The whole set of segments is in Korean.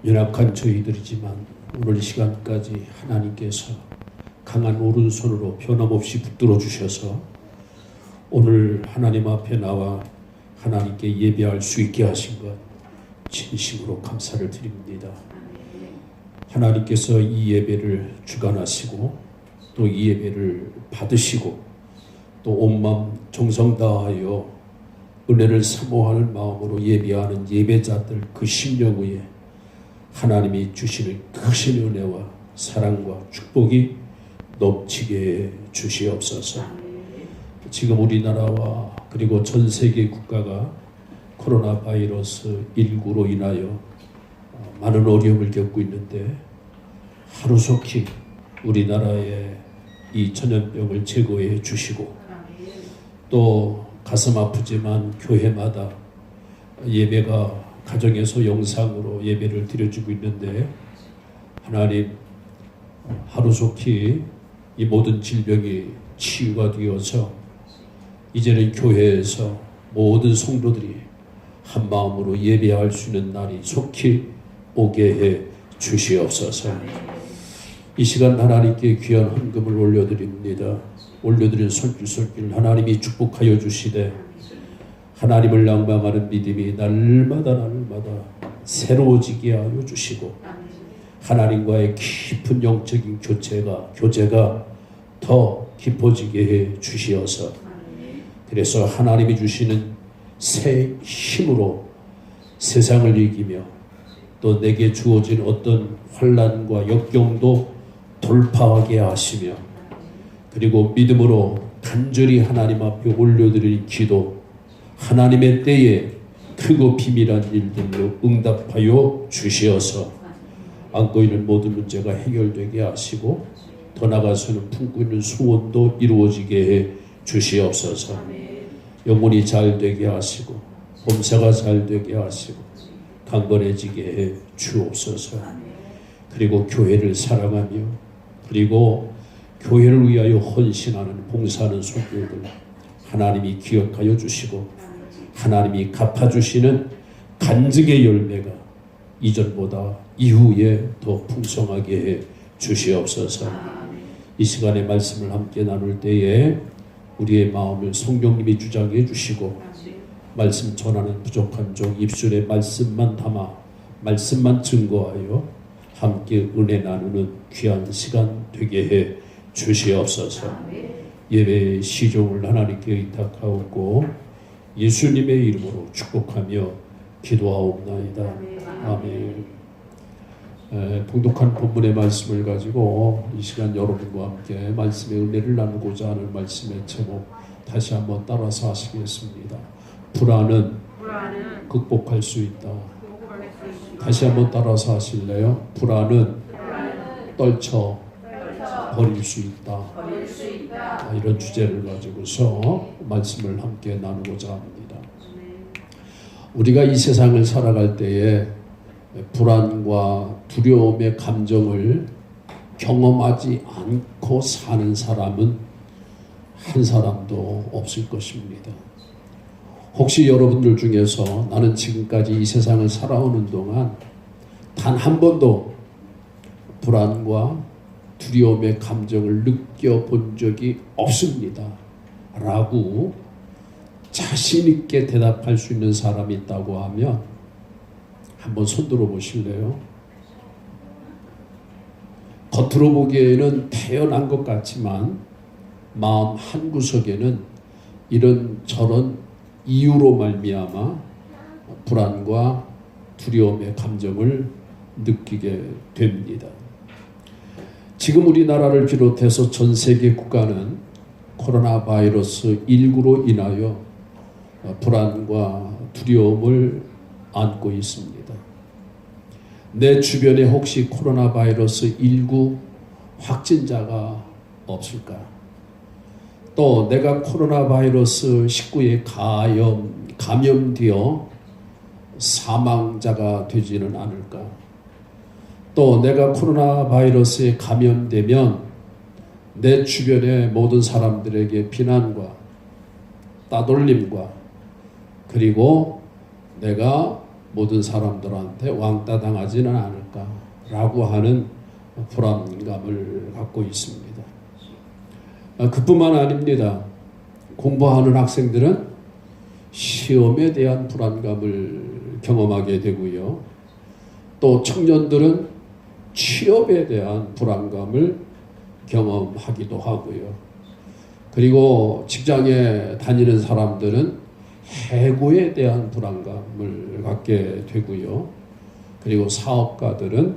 연약한 저희들이지만 오늘 이 시간까지 하나님께서 강한 오른손으로 변함없이 붙들어 주셔서 오늘 하나님 앞에 나와 하나님께 예배할 수 있게 하신 것 진심으로 감사를 드립니다. 하나님께서 이 예배를 주관하시고 또 이 예배를 받으시고 또 온 마음 정성 다하여 은혜를 사모하는 마음으로 예배하는 예배자들 그 심령 위에 하나님이 주시는 크신 은혜와 사랑과 축복이 넘치게 주시옵소서. 지금 우리나라와 그리고 전 세계 국가가 코로나 바이러스 19로 인하여 많은 어려움을 겪고 있는데 하루속히 우리나라의 이 전염병을 제거해 주시고 또 가슴 아프지만 교회마다 예배가 가정에서 영상으로 예배를 드려주고 있는데 하나님 하루속히 이 모든 질병이 치유가 되어서 이제는 교회에서 모든 성도들이 한 마음으로 예배할 수 있는 날이 속히 오게 해 주시옵소서. 이 시간 하나님께 귀한 헌금을 올려드립니다. 올려드린 손길 하나님이 축복하여 주시되 하나님을 낭망하는 믿음이 날마다 새로워지게 하여 주시고 하나님과의 깊은 영적인 교제가 더 깊어지게 해 주시어서 그래서 하나님이 주시는 새 힘으로 세상을 이기며 또 내게 주어진 어떤 환난과 역경도 돌파하게 하시며 그리고 믿음으로 간절히 하나님 앞에 올려드릴 기도 하나님의 때에 크고 비밀한 일들로 응답하여 주시어서 안고 있는 모든 문제가 해결되게 하시고 더 나아가서는 품고 있는 소원도 이루어지게 해 주시옵소서. 영혼이 잘 되게 하시고 범사가 잘 되게 하시고 강건해지게 해 주옵소서. 그리고 교회를 사랑하며 그리고 교회를 위하여 헌신하는 봉사하는 손길들 하나님이 기억하여 주시고 하나님이 갚아주시는 간증의 열매가 이전보다 이후에 더 풍성하게 해 주시옵소서. 이 시간에 말씀을 함께 나눌 때에 우리의 마음을 성령님이 주장해 주시고 말씀 전하는 부족한 종 입술에 말씀만 담아 말씀만 증거하여 함께 은혜 나누는 귀한 시간 되게 해 주시옵소서. 예배의 시종을 하나님께 의탁하옵고 예수님의 이름으로 축복하며 기도하옵나이다. 아멘. 독특한 본문의 말씀을 가지고 이 시간 여러분과 함께 말씀의 은혜를 나누고자 하는 말씀의 제목 다시 한번 따라서 하시겠습니다. 불안은 극복할 수 있다. 다시 한번 따라서 하실래요? 불안은 떨쳐 버릴 수 있다. 이런 주제를 가지고서 말씀을 함께 나누고자 합니다. 우리가 이 세상을 살아갈 때에 불안과 두려움의 감정을 경험하지 않고 사는 사람은 한 사람도 없을 것입니다. 혹시 여러분들 중에서 나는 지금까지 이 세상을 살아오는 동안 단 한 번도 불안과 두려움의 감정을 느껴본 적이 없습니다. 라고 자신 있게 대답할 수 있는 사람이 있다고 하면 한번 손 들어 보실래요? 겉으로 보기에는 태어난 것 같지만 마음 한구석에는 이런 저런 이유로 말미암아 불안과 두려움의 감정을 느끼게 됩니다. 지금 우리나라를 비롯해서 전 세계 국가는 코로나 바이러스 19로 인하여 불안과 두려움을 안고 있습니다. 내 주변에 혹시 코로나 바이러스 19 확진자가 없을까? 또 내가 코로나 바이러스 19에 감염되어 사망자가 되지는 않을까? 또 내가 코로나 바이러스에 감염되면 내 주변의 모든 사람들에게 비난과 따돌림과 그리고 내가 모든 사람들한테 왕따 당하지는 않을까라고 하는 불안감을 갖고 있습니다. 그뿐만 아닙니다. 공부하는 학생들은 시험에 대한 불안감을 경험하게 되고요. 또 청년들은 취업에 대한 불안감을 경험하기도 하고요. 그리고 직장에 다니는 사람들은 해고에 대한 불안감을 갖게 되고요. 그리고 사업가들은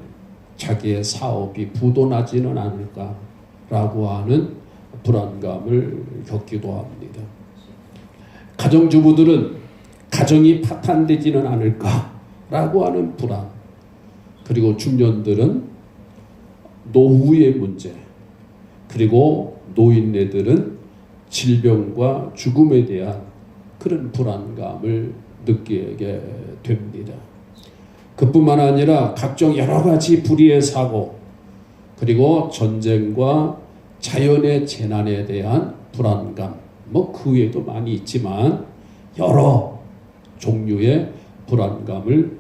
자기의 사업이 부도나지는 않을까라고 하는 불안감을 겪기도 합니다. 가정주부들은 가정이 파탄되지는 않을까라고 하는 불안, 그리고 중년들은 노후의 문제, 그리고 노인네들은 질병과 죽음에 대한 그런 불안감을 느끼게 됩니다. 그뿐만 아니라 각종 여러 가지 불의의 사고, 그리고 전쟁과 자연의 재난에 대한 불안감, 그 외에도 많이 있지만 여러 종류의 불안감을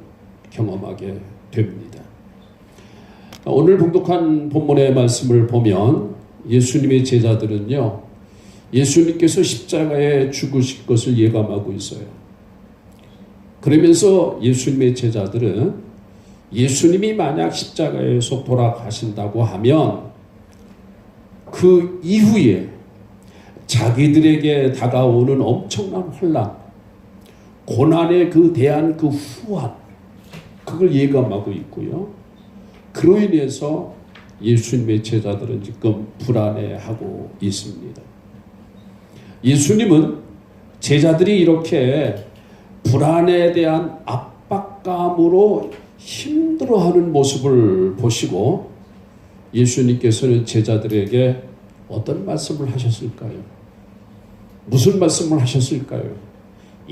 경험하게 됩니다. 오늘 봉독한 본문의 말씀을 보면 예수님의 제자들은요, 예수님께서 십자가에 죽으실 것을 예감하고 있어요. 그러면서 예수님의 제자들은 예수님이 만약 십자가에서 돌아가신다고 하면 그 이후에 자기들에게 다가오는 엄청난 혼란, 고난에 대한 그 후환, 그걸 예감하고 있고요. 그로 인해서 예수님의 제자들은 지금 불안해하고 있습니다. 예수님은 제자들이 이렇게 불안에 대한 압박감으로 힘들어하는 모습을 보시고 예수님께서는 제자들에게 어떤 말씀을 하셨을까요? 무슨 말씀을 하셨을까요?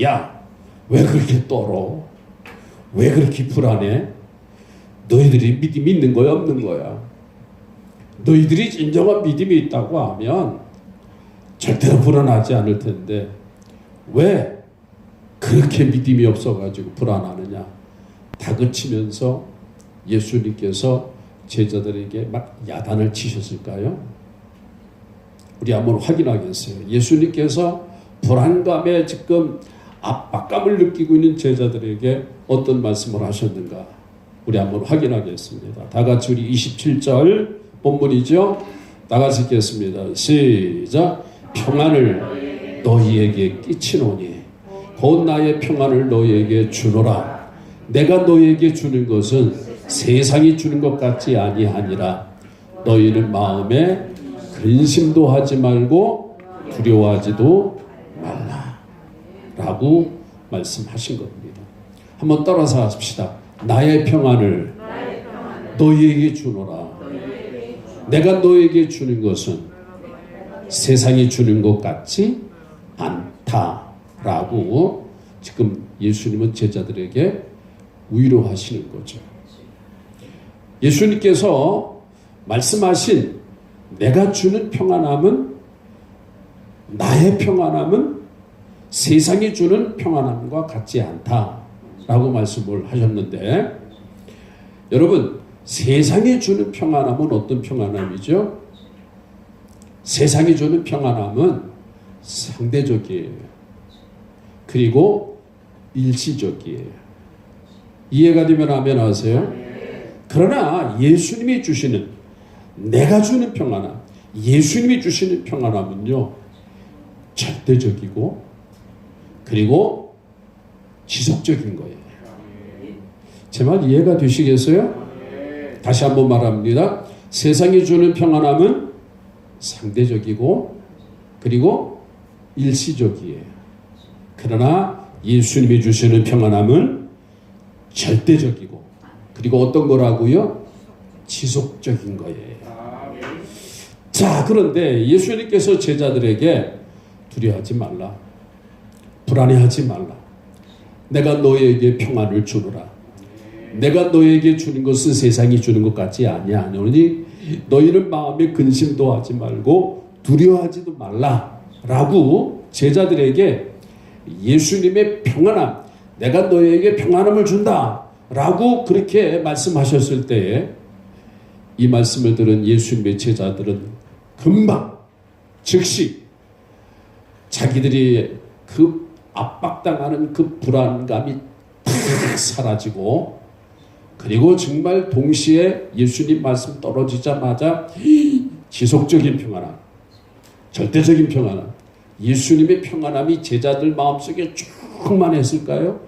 야, 왜 그렇게 떨어? 왜 그렇게 불안해? 너희들이 믿음이 있는 거야, 없는 거야? 너희들이 진정한 믿음이 있다고 하면 절대로 불안하지 않을 텐데 왜 그렇게 믿음이 없어가지고 불안하느냐? 다그치면서 예수님께서 제자들에게 막 야단을 치셨을까요? 우리 한번 확인하겠어요. 예수님께서 불안감에 지금 압박감을 느끼고 있는 제자들에게 어떤 말씀을 하셨는가? 우리 한번 확인하겠습니다. 다 같이 우리 27절 본문이죠. 다 같이 읽겠습니다. 시작. 평안을 너희에게 끼치노니 곧 나의 평안을 너희에게 주노라. 내가 너희에게 주는 것은 세상이 주는 것 같지 아니하니라. 너희는 마음에 근심도 하지 말고 두려워하지도 말라. 라고 말씀하신 겁니다. 한번 따라서 하십시다. 나의 평안을 너희에게 주노라. 내가 너희에게 주는 것은 세상이 주는 것 같지 않다라고 지금 예수님은 제자들에게 위로하시는 거죠. 예수님께서 말씀하신 내가 주는 평안함은, 나의 평안함은 세상이 주는 평안함과 같지 않다라고 말씀을 하셨는데, 여러분, 세상이 주는 평안함은 어떤 평안함이죠? 세상이 주는 평안함은 상대적이에요. 그리고 일시적이에요. 이해가 되면 아멘 하세요? 그러나 예수님이 주시는, 내가 주는 평안함, 예수님이 주시는 평안함은요, 절대적이고 그리고 지속적인 거예요. 제 말 이해가 되시겠어요? 다시 한번 말합니다. 세상이 주는 평안함은 상대적이고 그리고 일시적이에요. 그러나 예수님이 주시는 평안함은 절대적이고 그리고 어떤 거라고요? 지속적인 거예요. 자, 그런데 예수님께서 제자들에게 두려워하지 말라, 불안해하지 말라, 내가 너에게 평안을 주노라. 내가 너에게 주는 것은 세상이 주는 것 같지 아니하노니 너희는 마음에 근심도 하지 말고 두려워하지도 말라 라고 제자들에게 예수님의 평안함, 내가 너에게 평안함을 준다 라고 그렇게 말씀하셨을 때에 이 말씀을 들은 예수님의 제자들은 금방 즉시 자기들이 그 압박당하는 그 불안감이 탁 사라지고, 그리고 정말 동시에 예수님 말씀 떨어지자마자 지속적인 평안함, 절대적인 평안함, 예수님의 평안함이 제자들 마음속에 충만했을까요?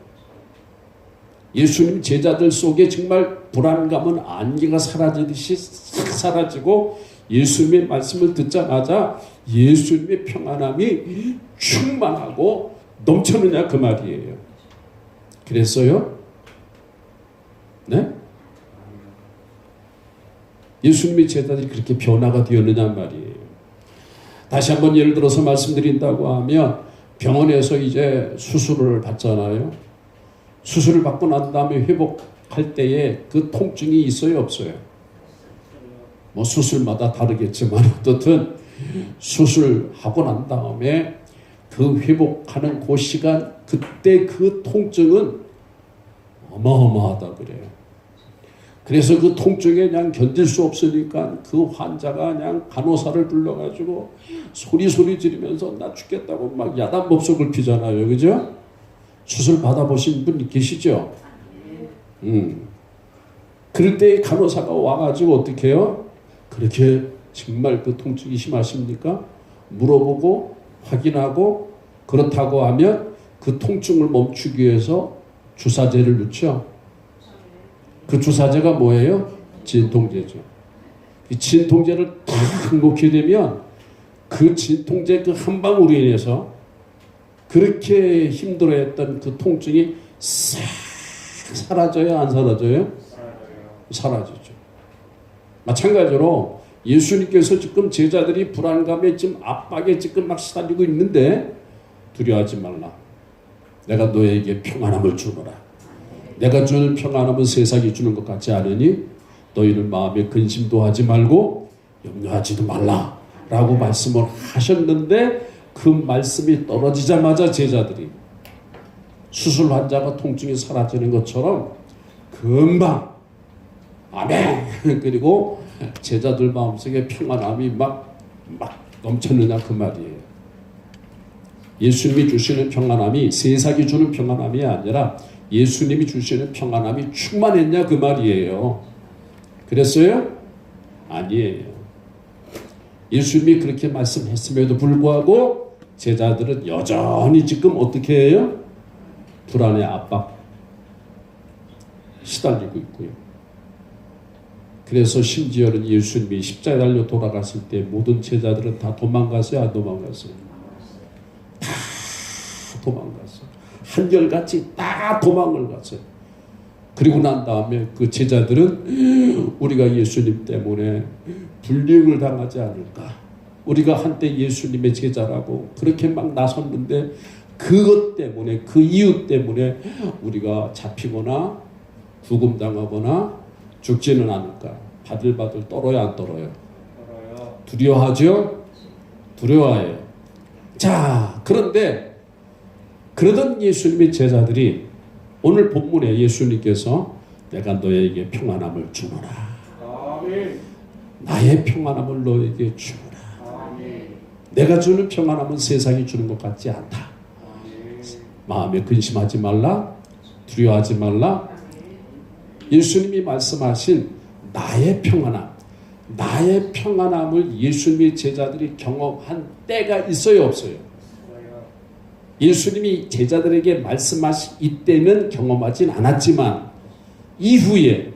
예수님 제자들 속에 정말 불안감은 안개가 사라지듯이 싹 사라지고, 예수님의 말씀을 듣자마자 예수님의 평안함이 충만하고 넘쳤느냐 그 말이에요. 그랬어요? 네? 예수님의 제자들이 그렇게 변화가 되었느냐 말이에요. 다시 한번 예를 들어서 말씀드린다고 하면, 병원에서 이제 수술을 받잖아요. 수술을 받고 난 다음에 회복할 때에 그 통증이 있어요, 없어요? 뭐 수술마다 다르겠지만 어떻든 수술하고 난 다음에 그 회복하는 그 시간, 그때 그 통증은 어마어마하다 그래요. 그래서 그 통증에 그냥 견딜 수 없으니까 그 환자가 그냥 간호사를 불러가지고 소리 지르면서 나 죽겠다고 막 야단법석을 피잖아요. 그죠? 수술 받아보신 분 계시죠? 그럴 때 간호사가 와가지고 어떻게 해요? 그렇게 정말 그 통증이 심하십니까? 물어보고 확인하고, 그렇다고 하면 그 통증을 멈추기 위해서 주사제를 넣죠. 그 주사제가 뭐예요? 진통제죠. 이 진통제를 탁 놓게 되면 그 진통제 그 한 방울로 인해서 그렇게 힘들어했던 그 통증이 싹 사라져요? 안 사라져요? 사라지죠. 마찬가지로 예수님께서 지금 제자들이 불안감에 지금 압박에 지금 막 시달리고 있는데 두려워하지 말라. 내가 너에게 평안함을 주노라. 내가 주는 평안함은 세상이 주는 것 같지 않으니 너희는 마음에 근심도 하지 말고 염려하지도 말라 라고 말씀을 하셨는데, 그 말씀이 떨어지자마자 제자들이 수술 환자가 통증이 사라지는 것처럼 금방 아멘 그리고 제자들 마음속에 평안함이 막 넘쳤느냐 그 말이에요. 예수님이 주시는 평안함이 세상이 주는 평안함이 아니라 예수님이 주시는 평안함이 충만했냐 그 말이에요. 그랬어요? 아니에요. 예수님이 그렇게 말씀했음에도 불구하고 제자들은 여전히 지금 어떻게 해요? 불안의 압박 시달리고 있고요. 그래서 심지어는 예수님이 십자가에 달려 돌아갔을 때 모든 제자들은 다 도망갔어요? 안 도망갔어요? 다 도망갔어요. 한결같이 다 도망을 갔어요. 그리고 난 다음에 그 제자들은 우리가 예수님 때문에 불이익을 당하지 않을까, 우리가 한때 예수님의 제자라고 그렇게 막 나섰는데 그것 때문에, 그 이유 때문에 우리가 잡히거나 구금당하거나 죽지는 않을까, 바들바들 떨어요 안 떨어요? 두려워하죠? 두려워해요. 자, 그런데 그러던 예수님의 제자들이 오늘 본문에 예수님께서 내가 너에게 평안함을 주노라. 아멘. 나의 평안함을 너에게 주노라. 아멘. 내가 주는 평안함은 세상이 주는 것 같지 않다. 아멘. 마음에 근심하지 말라. 두려워하지 말라. 예수님이 말씀하신 나의 평안함, 나의 평안함을 예수님의 제자들이 경험한 때가 있어요, 없어요? 예수님이 제자들에게 말씀하신 이때는 경험하진 않았지만 이후에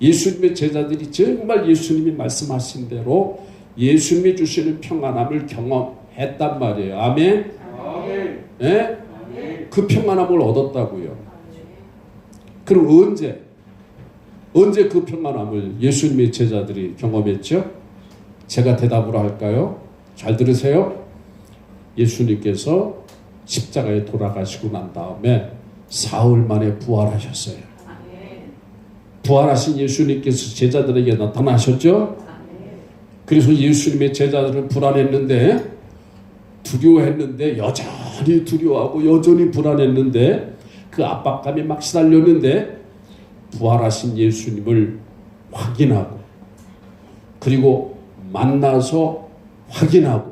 예수님의 제자들이 정말 예수님이 말씀하신 대로 예수님이 주시는 평안함을 경험했단 말이에요. 아멘? 아멘. 네? 아멘. 그 평안함을 얻었다고요. 그럼 언제 그 평안함을 예수님의 제자들이 경험했죠? 제가 대답으로 할까요? 잘 들으세요. 예수님께서 십자가에 돌아가시고 난 다음에 사흘 만에 부활하셨어요. 부활하신 예수님께서 제자들에게 나타나셨죠? 그래서 예수님의 제자들은 불안했는데, 두려워했는데 여전히 여전히 두려워하고 여전히 불안했는데 그 압박감이 막 시달렸는데 부활하신 예수님을 확인하고 그리고 만나서 확인하고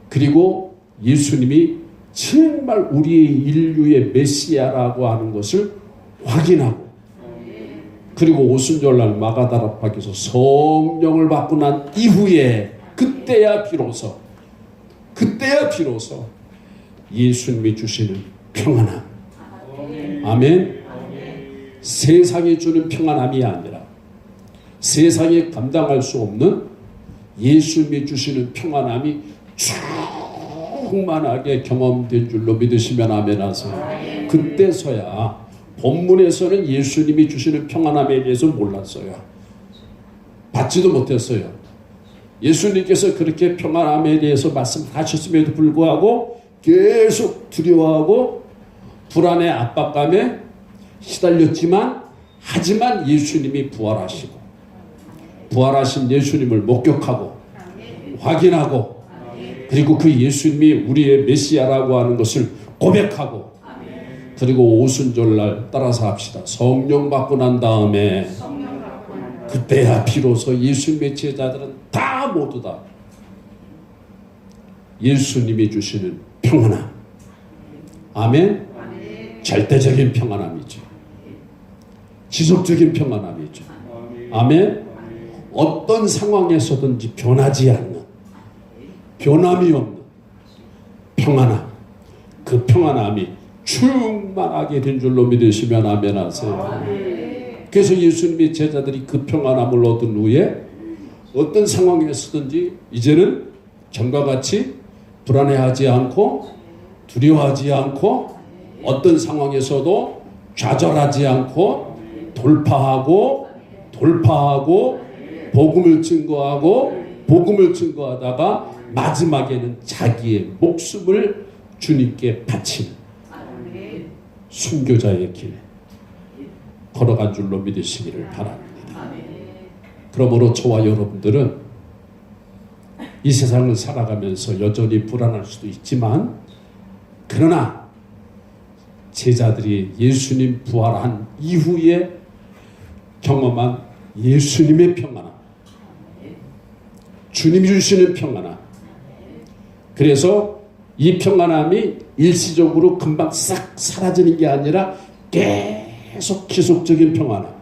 그리고 예수님이 정말 우리의 인류의 메시아라고 하는 것을 확인하고 그리고 오순절날 마가다락방에서 성령을 받고 난 이후에 그때야 비로소 예수님이 주시는 평안함, 아멘. 세상이 주는 평안함이 아니라 세상에 감당할 수 없는 예수님이 주시는 평안함이 충만하게 경험된 줄로 믿으시면 아멘 하세요. 그때서야 본문에서는 예수님이 주시는 평안함에 대해서 몰랐어요. 받지도 못했어요. 예수님께서 그렇게 평안함에 대해서 말씀하셨음에도 불구하고 계속 두려워하고 불안의 압박감에 시달렸지만 하지만 예수님이 부활하시고 부활하신 예수님을 목격하고 확인하고 그리고 그 예수님이 우리의 메시아라고 하는 것을 고백하고 그리고 오순절날 따라서 합시다. 성령 받고 난 다음에 그때야 비로소 예수님의 제자들은 다 모두 다 예수님이 주시는 평안함, 아멘. 절대적인 평안함이죠. 지속적인 평안함이죠. 아멘. 어떤 상황에서든지 변하지 않는 변함이 없는 평안함, 그 평안함이 충만하게 된 줄로 믿으시면 아멘 하세요. 그래서 예수님의 제자들이 그 평안함을 얻은 후에 어떤 상황에서든지 이제는 전과 같이 불안해하지 않고 두려워하지 않고 어떤 상황에서도 좌절하지 않고 돌파하고 복음을 증거하다가 마지막에는 자기의 목숨을 주님께 바치는 순교자의 길 걸어간 줄로 믿으시기를 바랍니다. 그러므로 저와 여러분들은 이 세상을 살아가면서 여전히 불안할 수도 있지만 그러나 제자들이 예수님 부활한 이후에 경험한 예수님의 평안함, 주님이 주시는 평안함, 그래서 이 평안함이 일시적으로 금방 싹 사라지는 게 아니라 계속 지속적인 평안함,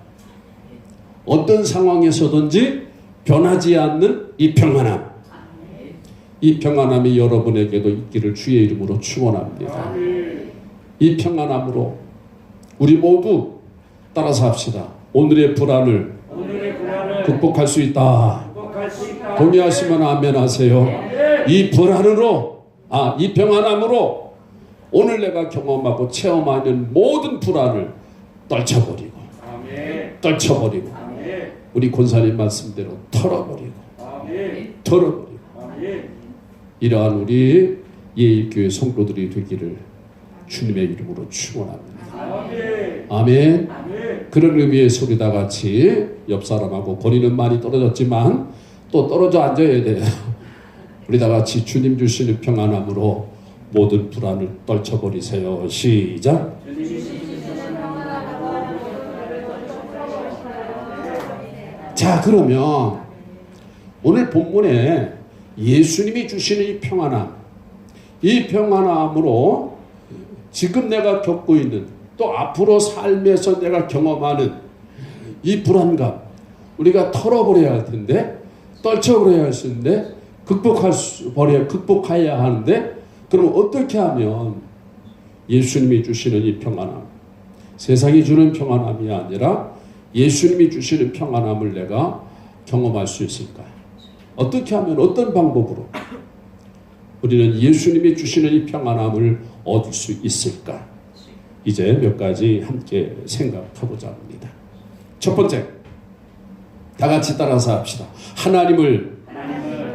어떤 상황에서든지 변하지 않는 이 평안함, 이 평안함이 여러분에게도 있기를 주의 이름으로 축원합니다. 이 평안함으로 우리 모두 따라서 합시다. 오늘의 불안을 극복할 수 있다. 동의하시면 아멘 하세요. 이 불안으로, 이 평안함으로 오늘 내가 경험하고 체험하는 모든 불안을 떨쳐버리고 우리 권사님 말씀대로 털어버리고 이러한 우리 예일교회 성도들이 되기를 주님의 이름으로 축원합니다. 아멘. 그런 의미에서 우리 다 같이 옆 사람하고 거리는 많이 떨어졌지만 또 떨어져 앉아야 돼요. 우리 다 같이 주님 주시는 평안함으로 모든 불안을 떨쳐버리세요. 시작. 자, 그러면 오늘 본문에 예수님이 주시는 이 평안함, 이 평안함으로 지금 내가 겪고 있는 또 앞으로 삶에서 내가 경험하는 이 불안감 우리가 털어버려야 할 텐데, 떨쳐버려야 할 텐데, 극복해야 하는데, 그럼 어떻게 하면 예수님이 주시는 이 평안함, 세상이 주는 평안함이 아니라 예수님이 주시는 평안함을 내가 경험할 수 있을까요? 어떻게 하면, 어떤 방법으로 우리는 예수님이 주시는 이 평안함을 얻을 수 있을까? 이제 몇 가지 함께 생각해보자 합니다. 첫 번째, 다 같이 따라서 합시다. 하나님을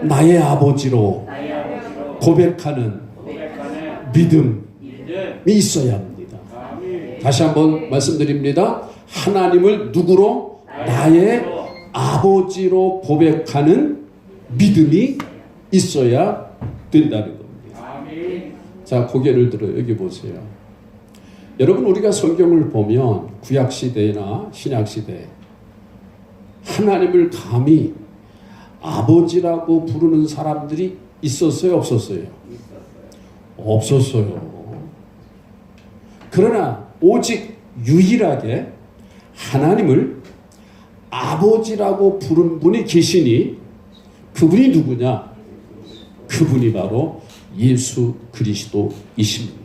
나의 아버지로 고백하는 믿음이 있어야 합니다. 다시 한번 말씀드립니다. 하나님을 누구로? 나의 아버지로 고백하는 믿음이 있어야 된다는 겁니다. 자, 고개를 들어 여기 보세요. 여러분, 우리가 성경을 보면 구약시대나 신약시대 하나님을 감히 아버지라고 부르는 사람들이 있었어요, 없었어요? 없었어요. 그러나 오직 유일하게 하나님을 아버지라고 부른 분이 계시니 그분이 누구냐? 그분이 바로 예수 그리스도이십니다.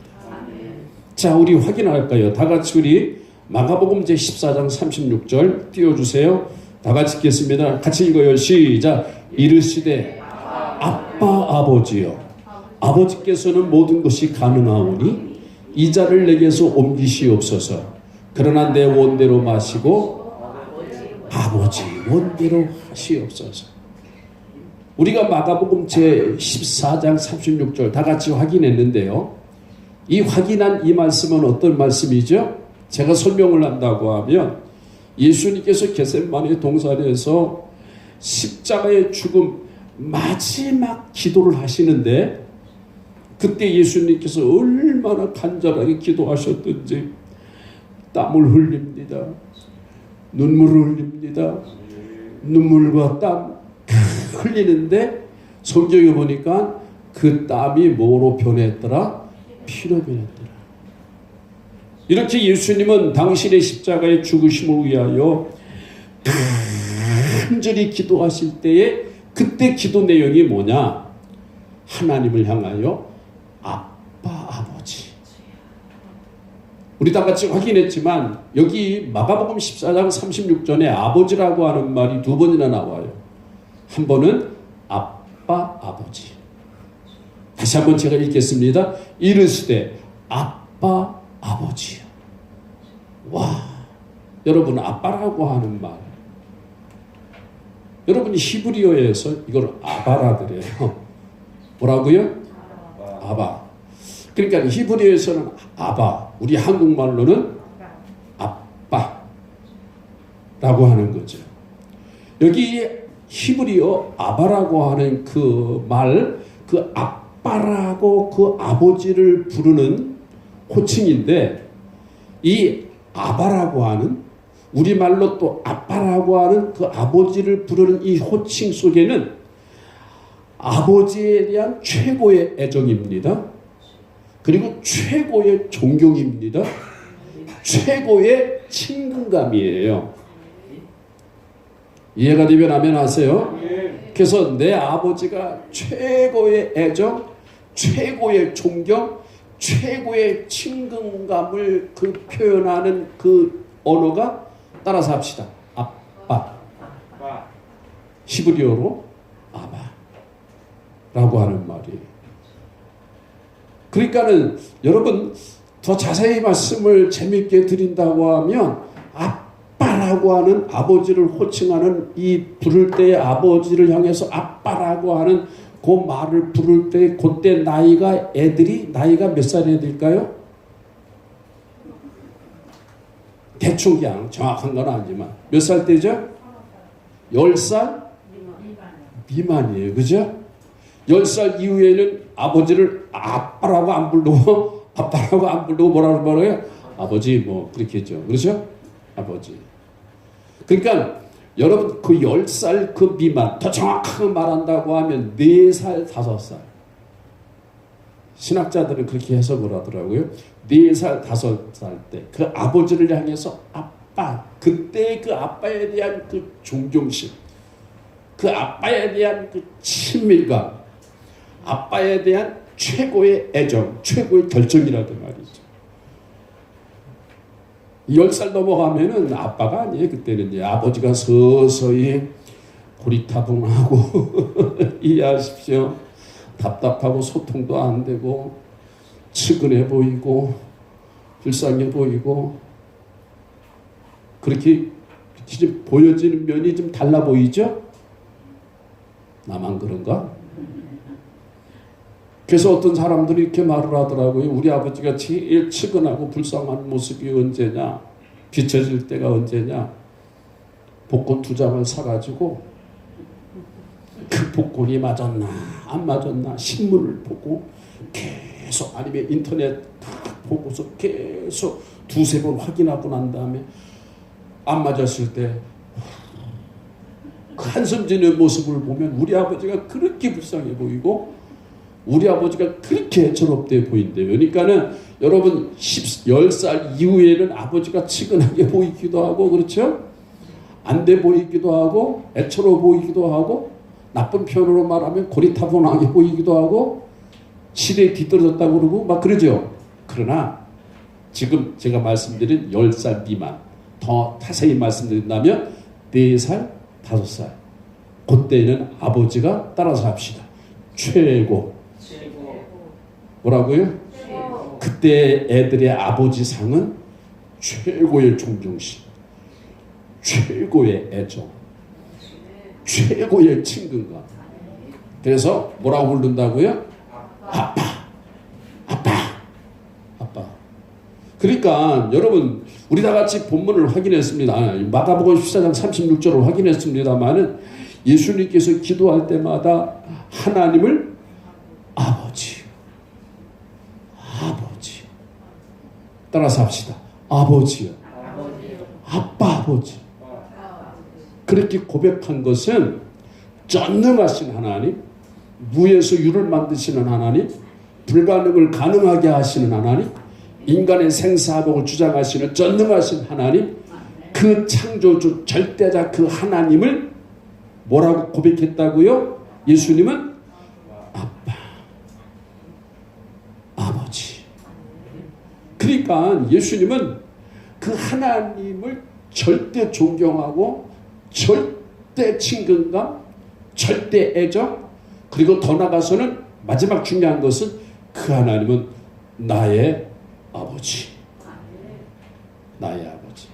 자, 우리 확인할까요? 다 같이 우리 마가복음 제14장 36절 띄워주세요. 다 같이 읽겠습니다. 같이 읽어요. 시작. 이르시되 아빠 아버지여, 아버지께서는 모든 것이 가능하오니 이 자를 내게서 옮기시옵소서. 그러나 내 원대로 마시고 아버지 원대로 하시옵소서. 우리가 마가복음 제14장 36절 다 같이 확인했는데요. 이 확인한 이 말씀은 어떤 말씀이죠? 제가 설명을 한다고 하면 예수님께서 겟세마네 동산에서 십자가의 죽음 마지막 기도를 하시는데 그때 예수님께서 얼마나 간절하게 기도하셨던지 땀을 흘립니다. 눈물을 흘립니다. 눈물과 땀 흘리는데 성경에 보니까 그 땀이 뭐로 변했더라? 피로 변했더라. 이렇게 예수님은 당신의 십자가의 죽으심을 위하여 간절히 기도하실 때에 그때 기도 내용이 뭐냐? 하나님을 향하여 아빠 아버지. 우리 다 같이 확인했지만 여기 마가복음 14장 36절에 아버지라고 하는 말이 두 번이나 나와요. 한 번은 아빠 아버지. 다시 한번 제가 읽겠습니다. 이르시되 아빠 아버지요. 와, 여러분, 아빠라고 하는 말, 여러분 히브리어에서 이걸 아바라 그래요. 뭐라고요? 아바. 그러니까 히브리어에서는 아바, 우리 한국말로는 아빠라고 하는 거죠. 여기 히브리어 아바라고 하는 그 말, 그 아빠라고 그 아버지를 부르는 호칭인데, 이 아바라고 하는, 우리말로 또 아빠라고 하는 그 아버지를 부르는 이 호칭 속에는 아버지에 대한 최고의 애정입니다. 그리고 최고의 존경입니다. 최고의 친근감이에요. 이해가 되면 아멘 하세요. 그래서 내 아버지가 최고의 애정, 최고의 존경, 최고의 친근감을 그 표현하는 그 언어가, 따라서 합시다. 아빠. 히브리어로 아바라고 하는 말이에요. 그러니까는 여러분 더 자세히 말씀을 재밌게 드린다고 하면 아빠라고 하는 아버지를 호칭하는 이 부를 때의 아버지를 향해서 아빠라고 하는 그 말을 부를 때 그때 나이가 몇 살의 애들일까요? 대충 그냥 정확한 건 아니지만 몇 살 때죠? 10살 미만이에요. 그죠? 10살 이후에는 아버지를 아빠라고 안 부르고 뭐라고 말해요? 아버지 뭐 그렇게 했죠. 그렇죠? 아버지. 그러니까 여러분 그 10살 그 미만, 더 정확하게 말한다고 하면 4살 5살. 신학자들은 그렇게 해석을 하더라고요. 4살 5살 때 그 아버지를 향해서 아빠, 그때 그 아빠에 대한 그 존경심, 그 아빠에 대한 그 친밀감, 아빠에 대한 최고의 애정, 최고의 결정이라는 말이죠. 10살 넘어가면은 아빠가 아니에요. 그때는 이제 아버지가 서서히 고리타분하고 이해하십시오. 답답하고 소통도 안 되고 측은해 보이고 불쌍해 보이고 그렇게 좀 보여지는 면이 좀 달라 보이죠? 나만 그런가? 그래서 어떤 사람들이 이렇게 말을 하더라고요. 우리 아버지가 제일 측은하고 불쌍한 모습이 언제냐? 비춰질 때가 언제냐? 복권 2장을 사가지고 그 복권이 맞았나 안 맞았나 신문을 보고 계속 아니면 인터넷 딱 보고서 계속 두세 번 확인하고 난 다음에 안 맞았을 때 그 한숨지는 모습을 보면 우리 아버지가 그렇게 불쌍해 보이고 우리 아버지가 그렇게 애처롭게 보인대요. 그러니까는 여러분 10살 이후에는 아버지가 측은하게 보이기도 하고 그렇죠? 안 돼 보이기도 하고 애처로워 보이기도 하고 나쁜 표현으로 말하면 고리타분하게 보이기도 하고 시대에 뒤떨어졌다고 그러고 막 그러죠. 그러나 지금 제가 말씀드린 10살 미만 더 자세히 말씀드린다면 4살 5살 그때는 아버지가 따라서 합시다. 최고. 뭐라고요? 그때 애들의 아버지 상은 최고의 존경심, 최고의 애정, 최고의 친근감. 그래서 뭐라고 부른다고요? 아빠, 아빠, 아빠. 그러니까 여러분 우리 다 같이 본문을 확인했습니다. 마가복음 14장 36절을 확인했습니다만은 예수님께서 기도할 때마다 하나님을 아버지, 아버지. 따라서 합시다. 아버지요. 아빠, 아버지. 그렇게 고백한 것은 전능하신 하나님, 무에서 유를 만드시는 하나님, 불가능을 가능하게 하시는 하나님, 인간의 생사복을 주장하시는 전능하신 하나님, 그 창조주 절대자 그 하나님을 뭐라고 고백했다고요? 예수님은 아빠, 아버지. 그러니까 예수님은 그 하나님을 절대 존경하고 절대 친근감, 절대 애정, 그리고 더 나아가서는 마지막 중요한 것은 그 하나님은 나의 아버지. 나의 아버지.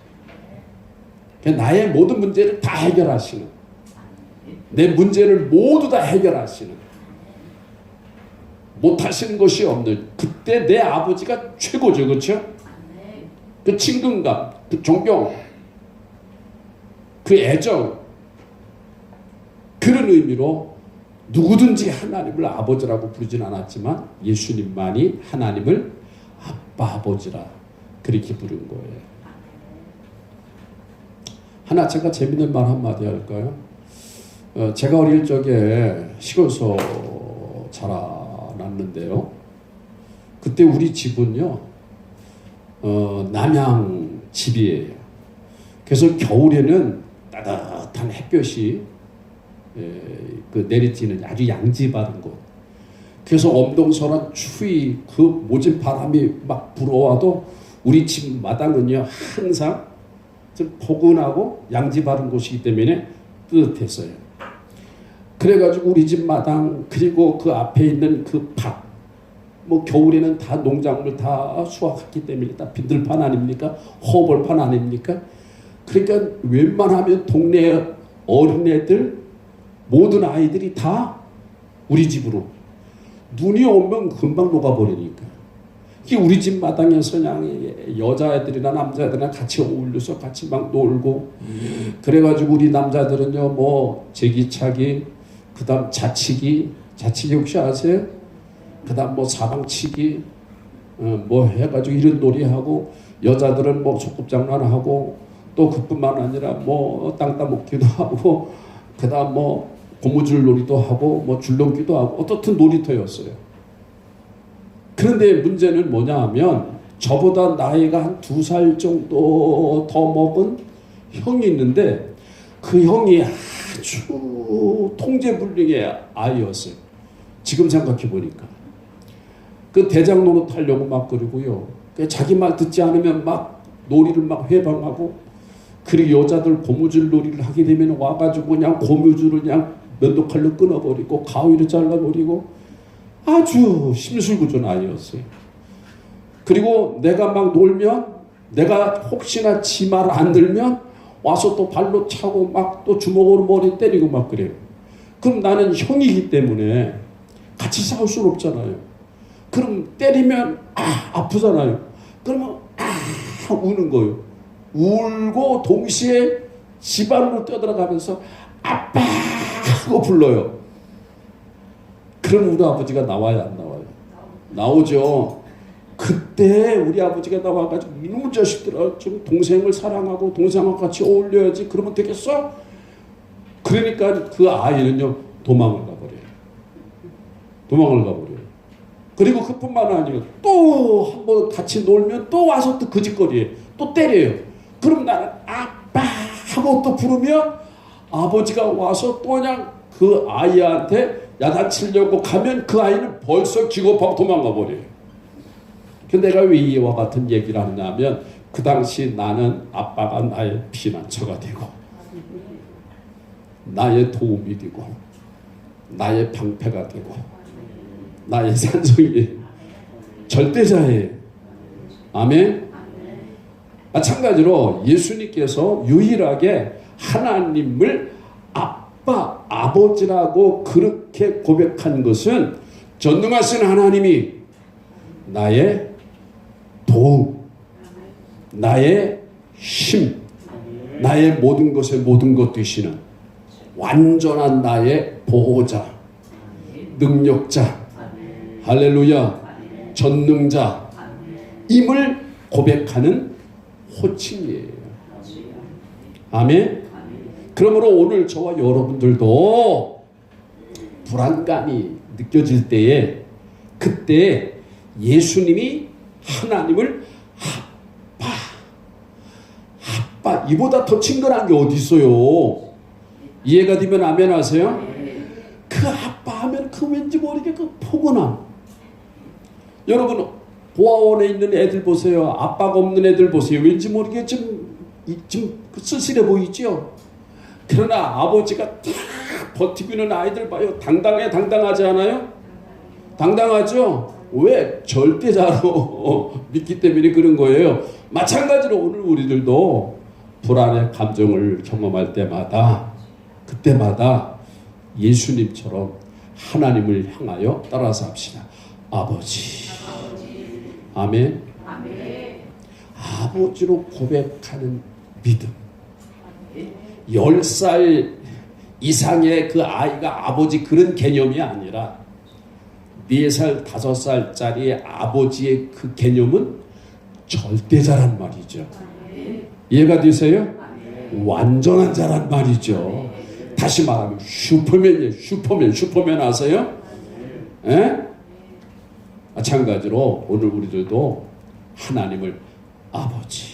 나의 모든 문제를 다 해결하시는, 내 문제를 모두 다 해결하시는, 못하시는 것이 없는, 그때 내 아버지가 최고죠. 그렇죠? 그 친근감, 그 존경, 그 애정, 그런 의미로 누구든지 하나님을 아버지라고 부르진 않았지만 예수님만이 하나님을 아빠, 아버지라 그렇게 부른 거예요. 하나 제가 재밌는 말 한마디 할까요? 제가 어릴 적에 시골서 자라났는데요. 그때 우리 집은요, 남양 집이에요. 그래서 겨울에는 따뜻한 햇볕이 그 내리쬐는 아주 양지바른 곳. 그래서 엄동설한 추위, 그 모진 바람이 막 불어와도 우리 집 마당은요 항상 좀 포근하고 양지바른 곳이기 때문에 뜨뜻했어요. 그래가지고 우리 집 마당 그리고 그 앞에 있는 그 밭, 뭐 겨울에는 다 농작물 다 수확했기 때문에 다 빈들판 아닙니까? 허벌판 아닙니까? 그러니까 웬만하면 동네 어린애들 모든 아이들이 다 우리 집으로, 눈이 오면 금방 녹아버리니까. 이게 우리 집 마당에서 그냥 여자애들이나 남자애들이나 같이 어울려서 같이 막 놀고, 그래가지고 우리 남자들은요 뭐 제기차기, 그 다음 자치기 혹시 아세요? 그 다음 뭐 사방치기, 뭐 해가지고 이런 놀이하고, 여자들은 뭐 소꿉장난하고, 또 그뿐만 아니라 뭐 땅 따먹기도 하고, 그 다음 뭐 고무줄 놀이도 하고, 뭐 줄넘기도 하고, 어떻든 놀이터였어요. 그런데 문제는 뭐냐 하면, 저보다 나이가 한 2살 정도 더 먹은 형이 있는데, 그 형이 아주 통제불능의 아이였어요. 지금 생각해 보니까. 그 대장 노릇 하려고 막 그러고요. 자기 말 듣지 않으면 막 놀이를 막 회방하고, 그리고 여자들 고무줄 놀이를 하게 되면 와가지고 그냥 고무줄을 그냥 면도칼로 끊어버리고 가위로 잘라버리고, 아주 심술궂은 아이였어요. 그리고 내가 막 놀면, 내가 혹시나 지 말 안 들면 와서 또 발로 차고 막 또 주먹으로 머리 때리고 막 그래요. 그럼 나는 형이기 때문에 같이 싸울 수는 없잖아요. 그럼 때리면 아프잖아요. 그러면 우는 거예요. 울고 동시에 집안으로 뛰어들어가면서 아빠 하고 불러요. 그럼 우리 아버지가 나와야 안 나와요? 나오죠. 그때 우리 아버지가 나와가지고 이놈의 자식들아 좀 동생을 사랑하고 동생과 같이 어울려야지 그러면 되겠어? 그러니까 그 아이는요 도망을 가버려요. 도망을 가버려요. 그리고 그뿐만 아니라 또 한번 같이 놀면 또 와서 또 거짓거리해요. 또 때려요. 그럼 나는 아빠 하고 또 부르면 아버지가 와서 또 그냥 그 아이한테 야단치려고 가면 그 아이는 벌써 기겁하고 도망가 버려요. 근데 내가 왜 이와 같은 얘기를 하느냐면 그 당시 나는 아빠가 나의 피난처가 되고 나의 도움이 되고 나의 방패가 되고 나의 산성이 절대자예요. 아멘. 마찬가지로 예수님께서 유일하게 하나님을 아빠, 아버지라고 그렇게 고백한 것은 전능하신 하나님이 나의 도움, 나의 힘, 나의 모든 것의 모든 것 되시는 완전한 나의 보호자, 능력자, 할렐루야, 전능자 임을 고백하는 호칭이에요. 아멘. 그러므로 오늘 저와 여러분들도 불안감이 느껴질 때에 그때 예수님이 하나님을 아빠 이보다 더 친근한 게 어디 있어요? 이해가 되면 아멘 하세요? 그 아빠 하면 그 왠지 모르게 그 포근함. 여러분 보아원에 있는 애들 보세요. 아빠가 없는 애들 보세요. 왠지 모르게 좀 쓸쓸해 보이죠? 그러나 아버지가 딱 버티고 있는 아이들 봐요. 당당하지 않아요? 당당하죠? 왜? 절대자로 믿기 때문에 그런 거예요. 마찬가지로 오늘 우리들도 불안의 감정을 경험할 때마다 그때마다 예수님처럼 하나님을 향하여 따라서 합시다. 아버지. 아멘. 아버지로 고백하는 믿음. 10살 이상의 그 아이가 아버지 그런 개념이 아니라 4살, 5살짜리 아버지의 그 개념은 절대자란 말이죠. 이해가 되세요? 완전한 자란 말이죠. 다시 말하면 슈퍼맨이에요. 슈퍼맨 아세요? 예? 마찬가지로 오늘 우리들도 하나님을 아버지.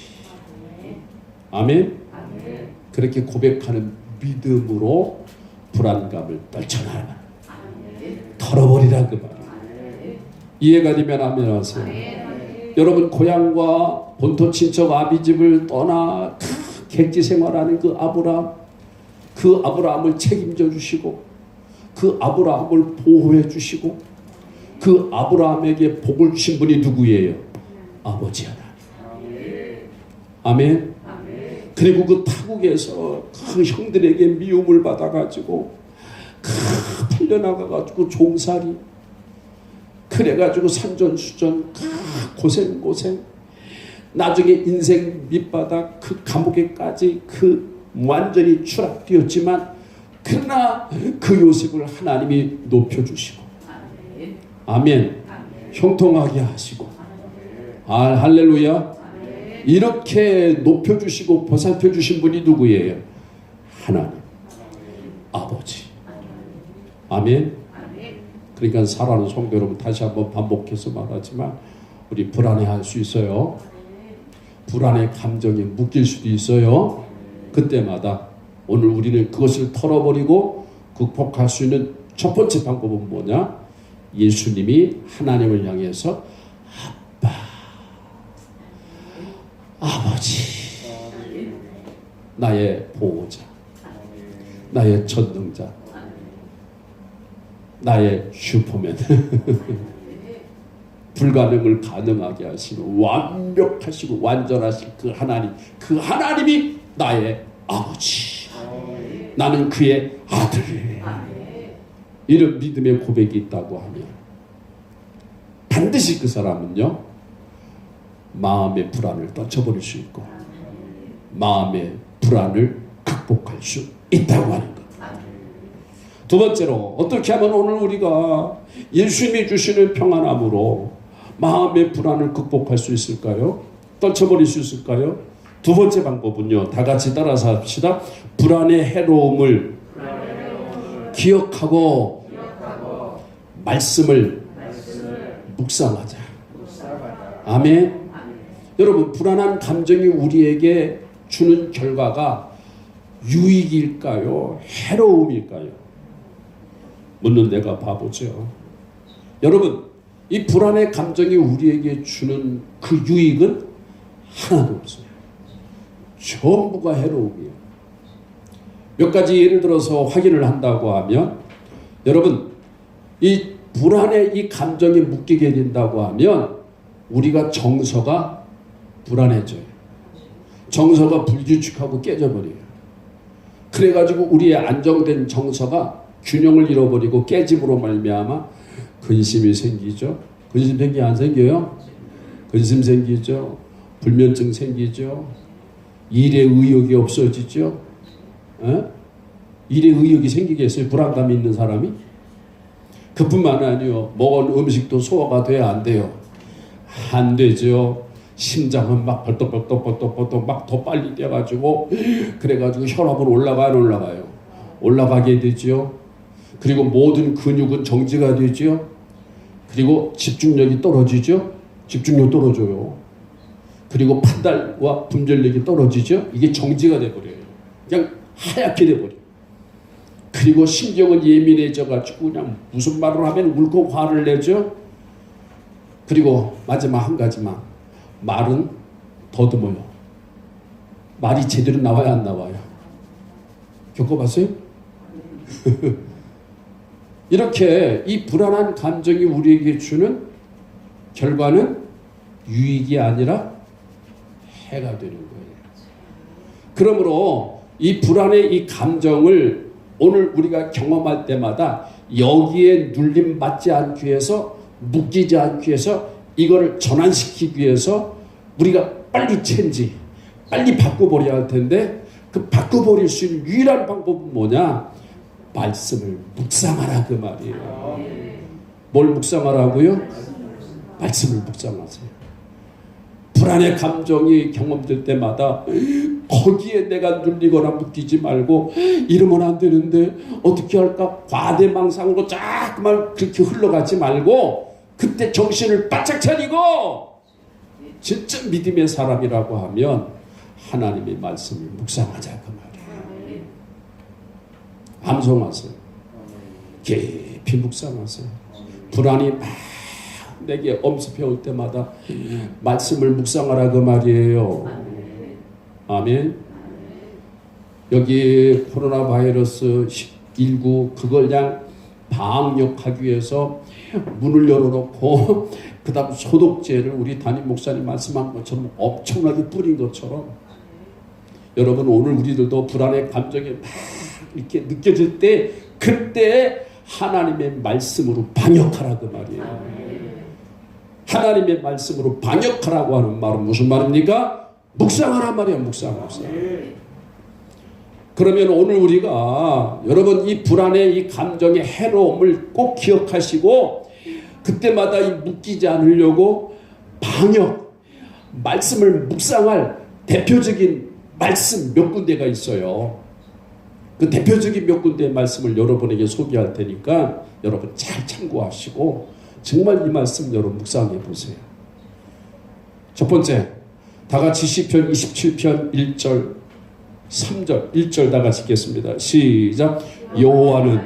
아멘? 그렇게 고백하는 믿음으로 불안감을 떨쳐나가라. 털어버리라 그 말이에요. 이해가 되면 아멘 하세요. 여러분 고향과 본토 친척 아비집을 떠나 객지 생활하는 그 아브라함을 책임져 주시고 그 아브라함을 보호해 주시고 그 아브라함에게 복을 주신 분이 누구예요? 아버지 하나님. 아멘. 그리고 그 타국에서 그 형들에게 미움을 받아가지고 팔려나가가지고 종살이 그래가지고 산전수전 고생 나중에 인생 밑바닥 그 감옥에까지 완전히 추락되었지만 그러나 그 요셉을 하나님이 높여주시고 아멘. 형통하게 하시고 할렐루야. 이렇게 높여주시고 보살펴주신 분이 누구예요? 하나님 아버지. 아멘. 그러니까 사랑하는 성도 여러분 다시 한번 반복해서 말하지만 우리 불안해할 수 있어요. 불안의 감정에 묶일 수도 있어요. 그때마다 오늘 우리는 그것을 털어버리고 극복할 수 있는 첫 번째 방법은 뭐냐? 예수님이 하나님을 향해서 아빠, 아버지, 나의 보호자, 나의 전능자, 나의 슈퍼맨, 불가능을 가능하게 하시는 완벽하시고 완전하신 그 하나님이 나의 아버지, 나는 그의 아들. 이런 믿음의 고백이 있다고 하면 반드시 그 사람은요 마음의 불안을 떨쳐버릴 수 있고 마음의 불안을 극복할 수 있다고 하는 것. 두 번째로 어떻게 하면 오늘 우리가 예수님이 주시는 평안함으로 마음의 불안을 극복할 수 있을까요? 떨쳐버릴 수 있을까요? 두 번째 방법은요. 다 같이 따라서 합시다. 불안의 해로움을 기억하고 말씀을 묵상하자. 아멘. 여러분, 불안한 감정이 우리에게 주는 결과가 유익일까요? 해로움일까요? 묻는 내가 바보죠. 여러분, 이 불안의 감정이 우리에게 주는 그 유익은 하나도 없어요. 전부가 해로움이에요. 몇 가지 예를 들어서 확인을 한다고 하면, 여러분, 이 불안의 이 감정이 묶이게 된다고 하면 우리가 정서가 불안해져요. 정서가 불규칙하고 깨져버려요. 그래가지고 우리의 안정된 정서가 균형을 잃어버리고 깨짐으로 말미암아 근심이 생기죠. 근심 생기 안 생겨요? 근심 생기죠. 불면증 생기죠. 일에 의욕이 없어지죠. 일에 의욕이 생기겠어요? 불안감이 있는 사람이? 그뿐만 아니요. 먹은 음식도 소화가 돼야 안 돼요. 안 되죠. 심장은 막 벌떡벌떡 막 더 빨리 뛰어가지고 그래가지고 혈압은 올라가요, 안 올라가요? 올라가게 되죠. 그리고 모든 근육은 정지가 되죠. 그리고 집중력이 떨어지죠. 집중력 떨어져요. 그리고 판단과 분별력이 떨어지죠. 이게 정지가 돼버려요. 그냥 하얗게 돼버려요. 그리고 신경은 예민해져가지고 그냥 무슨 말을 하면 울고 화를 내죠. 그리고 마지막 한 가지만, 말은 더듬어요. 말이 제대로 나와야 안 나와요? 겪어봤어요? 이렇게 이 불안한 감정이 우리에게 주는 결과는 유익이 아니라 해가 되는 거예요. 그러므로 이 불안의 이 감정을 오늘 우리가 경험할 때마다 여기에 눌림 받지 않기 위해서, 묶이지 않기 위해서, 이거를 전환시키기 위해서 우리가 빨리 체인지, 빨리 바꿔버려야 할 텐데, 그 바꿔버릴 수 있는 유일한 방법은 뭐냐? 말씀을 묵상하라, 그 말이에요. 뭘 묵상하라고요? 말씀을 묵상하세요. 불안의 감정이 경험될 때마다 거기에 내가 눌리거나 묶이지 말고, 이러면 안 되는데 어떻게 할까? 과대망상으로 자꾸만 그렇게 흘러가지 말고 그때 정신을 바짝 차리고 진짜 믿음의 사람이라고 하면 하나님의 말씀을 묵상하자, 그 말이에요. 암송하세요. 깊이 묵상하세요. 불안이 막 내게 엄습해 올 때마다 말씀을 묵상하라, 그 말이에요. 아멘. 여기 코로나 바이러스 19 그걸 그냥 방역하기 위해서 문을 열어놓고 그 다음 소독제를 우리 담임 목사님 말씀한 것처럼 엄청나게 뿌린 것처럼, 여러분 오늘 우리들도 불안의 감정이 막 이렇게 느껴질 때 그때 하나님의 말씀으로 방역하라, 그 말이에요. 하나님의 말씀으로 방역하라고 하는 말은 무슨 말입니까? 묵상하란 말이에요. 묵상. 그러면 오늘 우리가 여러분 이 불안의 이 감정의 해로움을 꼭 기억하시고 그때마다 이 묶이지 않으려고 방역, 말씀을 묵상할 대표적인 말씀 몇 군데가 있어요. 그 대표적인 몇 군데의 말씀을 여러분에게 소개할 테니까 여러분 잘 참고하시고 정말 이 말씀 여러분 묵상해 보세요. 첫 번째, 다 같이 시편 27편 1절 3절 1절 다 같이 읽겠습니다. 시작. 여호와는,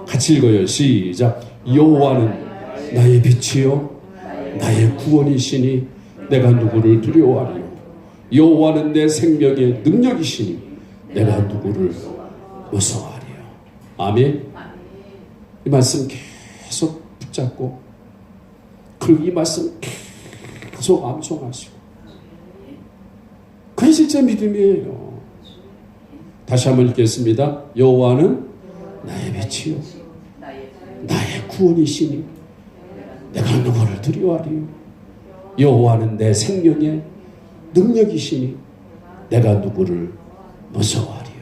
같이 읽어요. 시작. 여호와는 나의 빛이요 나의 구원이시니 내가 누구를 두려워하리요. 여호와는 내 생명의 능력이시니 내가 누구를 무서워하리요. 아멘. 이 말씀 계속 붙잡고 그리고 이 말씀 계속 암송하시고, 그게 진짜 믿음이에요. 다시 한번 읽겠습니다. 여호와는 나의 빛이요 나의 구원이시니 내가 누구를 두려워하리요. 여호와는 내 생명의 능력이시니 내가 누구를 무서워하리요.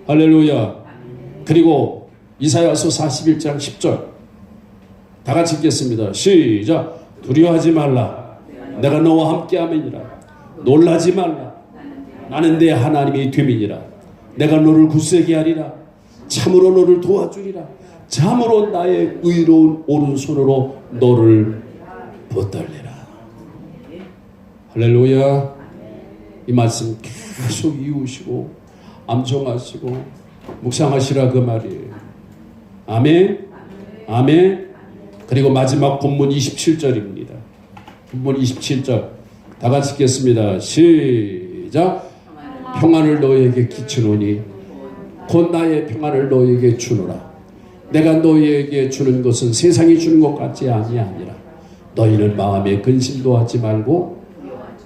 할렐루야. 그리고 이사야서 41장 10절 다 같이 읽겠습니다. 시작. 두려워하지 말라. 내가 너와 함께함이니라. 놀라지 말라. 나는 내 하나님이 됨이니라. 내가 너를 굳세게 하리라. 참으로 너를 도와주리라. 참으로 나의 의로운 오른손으로 너를 붙들리라. 할렐루야. 이 말씀 계속 이으시고 암송하시고 묵상하시라 그 말이에요. 아멘. 아멘. 그리고 마지막 본문 27절입니다. 본문 27절 다 같이 읽겠습니다. 시작. 평안을 너에게 끼치노니 곧 나의 평안을 너에게 주노라. 내가 너에게 주는 것은 세상이 주는 것 같지 아니하니라. 너희는 마음에 근심도 하지 말고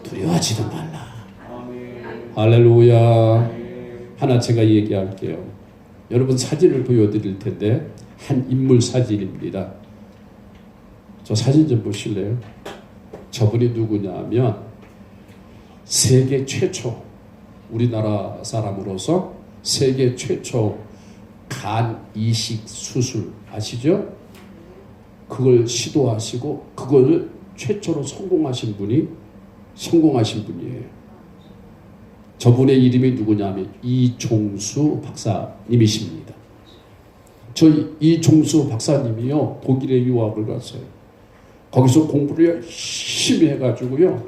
두려워하지도 말라. 할렐루야. 하나 제가 얘기할게요. 여러분 사진을 보여드릴 텐데 한 인물 사진입니다. 저 사진 좀 보실래요? 저분이 누구냐면 세계 최초, 우리나라 사람으로서 세계 최초 간 이식 수술 아시죠? 그걸 시도하시고 그걸 최초로 성공하신 분이에요. 저분의 이름이 누구냐면 이종수 박사님이십니다. 저 이종수 박사님이요 독일에 유학을 갔어요. 거기서 공부를 열심히 해가지고요.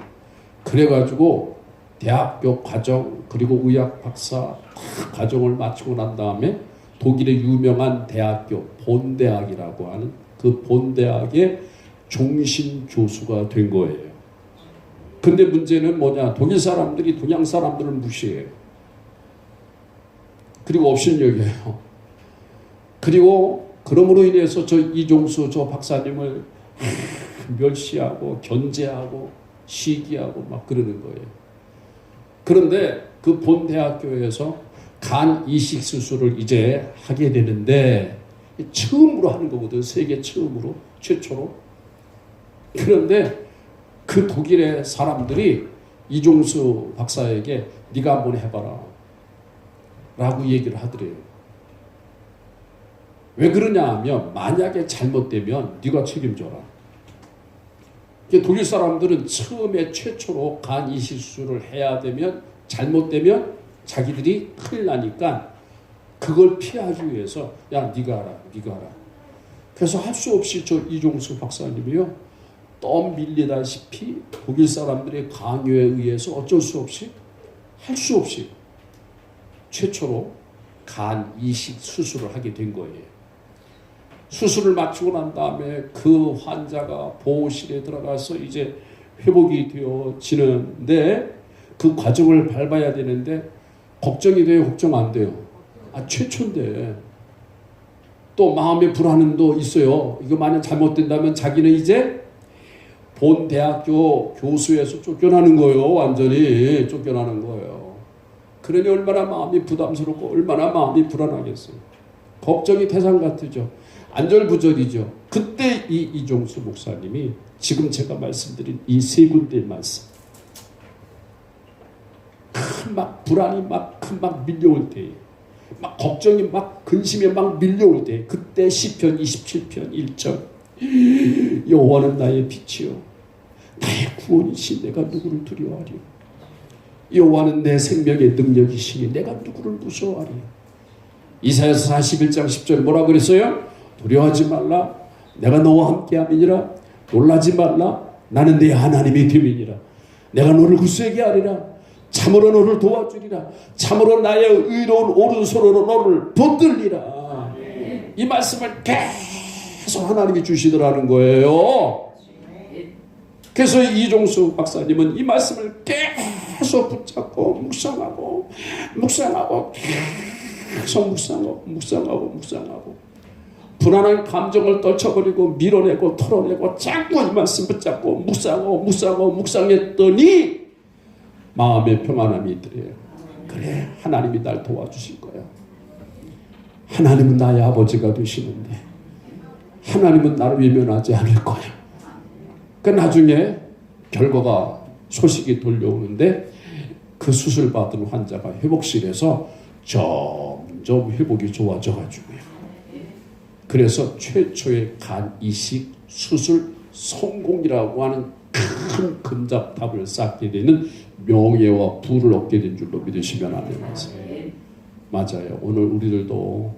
그래가지고 대학교 과정 그리고 의학 박사 과정을 마치고 난 다음에 독일의 유명한 대학교 본대학이라고 하는 그 본대학의 종신 교수가 된 거예요. 근데 문제는 뭐냐? 독일 사람들이 동양 사람들을 무시해요. 그리고 업신여겨요. 그리고 그러므로 인해서 저 이종수 저 박사님을 멸시하고 견제하고 시기하고 막 그러는 거예요. 그런데 그 본대학교에서 간 이식 수술을 이제 하게 되는데 처음으로 하는 거거든. 세계 처음으로 최초로. 그런데 그 독일의 사람들이 이종수 박사에게 네가 한번 해봐라 라고 얘기를 하더래요. 왜 그러냐 하면 만약에 잘못되면 네가 책임져라. 독일 사람들은 처음에 최초로 간 이식 수술을 해야 되면 잘못되면 자기들이 큰일 나니까 그걸 피하기 위해서 야 네가 하라 네가 하라. 그래서 할 수 없이 저 이종수 박사님이요 떠밀리다시피 독일 사람들의 강요에 의해서 어쩔 수 없이 할 수 없이 최초로 간 이식 수술을 하게 된 거예요. 수술을 마치고 난 다음에 그 환자가 보호실에 들어가서 이제 회복이 되어지는데 그 과정을 밟아야 되는데 걱정이 돼요? 걱정 안 돼요? 최초인데 또 마음의 불안함도 있어요. 이거 만약 잘못된다면 자기는 이제 본 대학교 교수에서 쫓겨나는 거예요. 완전히 쫓겨나는 거예요. 그러니 얼마나 마음이 부담스럽고 얼마나 마음이 불안하겠어요. 걱정이 태산 같으죠. 안절부절이죠. 그때 이 이종수 목사님이 지금 제가 말씀드린 이 세 군데의 말씀 큰 막 불안이 막 밀려올 때에 막 걱정이 막 근심이 막 밀려올 때 그때 시편 27편 1절 여호와는 나의 빛이요 나의 구원이시 내가 누구를 두려워하리요. 여호와는 내 생명의 능력이시니 내가 누구를 무서워하리요. 이사야서 41장 10절에 뭐라 그랬어요? 두려워하지 말라 내가 너와 함께함이니라. 놀라지 말라 나는 네 하나님이 됨이니라. 내가 너를 굳세게 하리라. 참으로 너를 도와주리라. 참으로 나의 의로운 오른손으로 너를 붙들리라. 이 말씀을 계속 하나님이 주시더라는 거예요. 그래서 이종수 박사님은 이 말씀을 계속 붙잡고 묵상하고 계속 묵상하고 불안한 감정을 떨쳐버리고 밀어내고 털어내고 자꾸 이 말씀 붙잡고 묵상했더니 마음의 평안함이 있더래요. 그래 하나님이 날 도와주실 거야. 하나님은 나의 아버지가 되시는데 하나님은 나를 외면하지 않을 거야. 그 나중에 결과가 소식이 돌려오는데 그 수술 받은 환자가 회복실에서 점점 점점 회복이 좋아져가지고요. 그래서 최초의 간 이식 수술 성공이라고 하는 큰 금잡탑을 쌓게 되는 명예와 부를 얻게 된 줄로 믿으시면 안 됩니다. 맞아요. 오늘 우리들도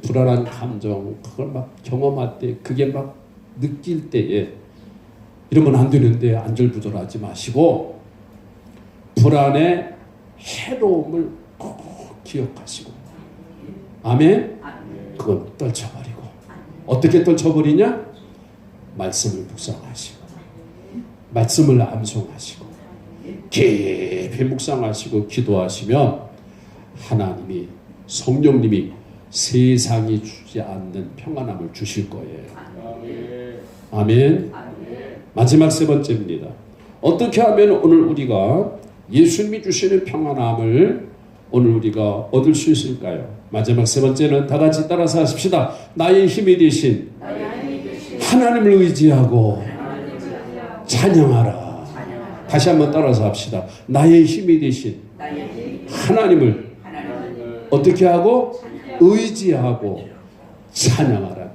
불안한 감정 그걸 막 경험할 때 그게 막 느낄 때에 이러면 안 되는데 안절부절하지 마시고 불안의 해로움을 꼭 기억하시고 아멘? 그건 떨쳐버리고 어떻게 떨쳐버리냐? 말씀을 묵상하시고 말씀을 암송하시고 깊이 묵상하시고 기도하시면 하나님이 성령님이 세상이 주지 않는 평안함을 주실 거예요. 아멘. 마지막 세 번째입니다. 어떻게 하면 오늘 우리가 예수님이 주시는 평안함을 오늘 우리가 얻을 수 있을까요? 마지막 세 번째는 다 같이 따라서 하십시다. 나의 힘이 되신 하나님을 의지하고 찬양하라. 다시 한번 따라서 합시다. 나의 힘이 되신 하나님을 어떻게 하고? 의지하고 찬양하라.